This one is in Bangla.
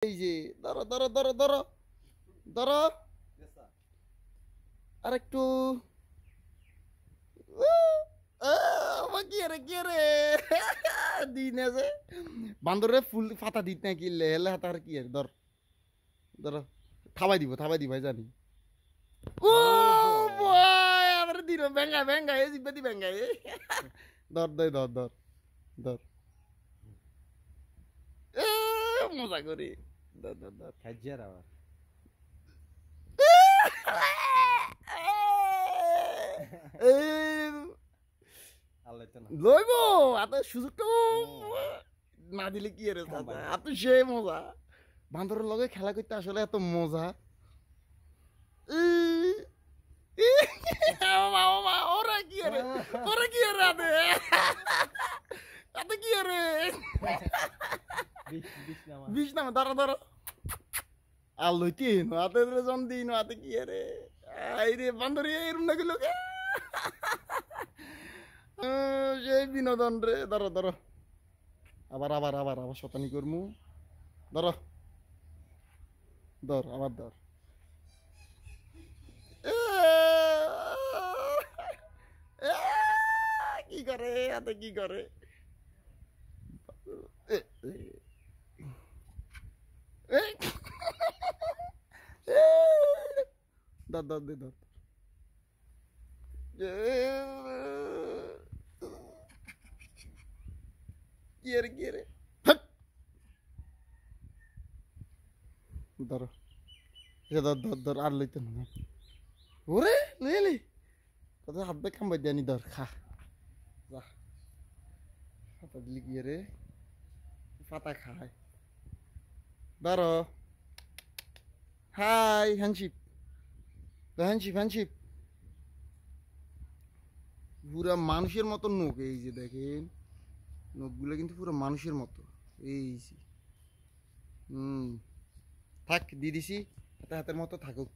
এই যে ধরো ধরো ধরো ধরো ধরো আর একটু কি রে কি রে দিন আছে বান্দরে ফুল ফাতা দিত না কিনলে হেলে হাত আর কি ধর ধরো থাবাই দিব জানি ও ভাই আমার দিন বেঙ্গা বেঙ্গা এ জিব্বা বেঙ্গা এ ধর ধর ধর ধর মজা করি ধর ধর ধর খাইজার আবার লইব এত সুযোগটা না দিলে কি রে এত সে মজা বান্দরের লগে খেলা করতে আসলে এত মজা ওরা কি রে ওরা কি রে এত কি রে বিষ নামে ধরো ধরো আর লইতে হাতে জন দিন হাতে কি রে আই রে বান্দরি এরম নাকি লোকে সেই বিনোদন রে ধরো ধরো আবার আবার আবার আবার শতানি করমু ধরো ধর আবার ধর কি করে হাতে কি করে ধর ধর দে ধর কি রে ধরো ধর ধর ধর আর লইতে না ওরে লইলি কত হাত বে খাম জানি ধর খা যা পাতা দিলি কি রে পাতা খায় ধরো হাই হ্যান্ডশিপ হ্যান্ডশিপ হ্যান্ডশিপ পুরা মানুষের মতো নখ এই যে দেখেন নখগুলো কিন্তু পুরো মানুষের মতো এই যে থাক দিয়ে দিছি হাতের মতো থাকুক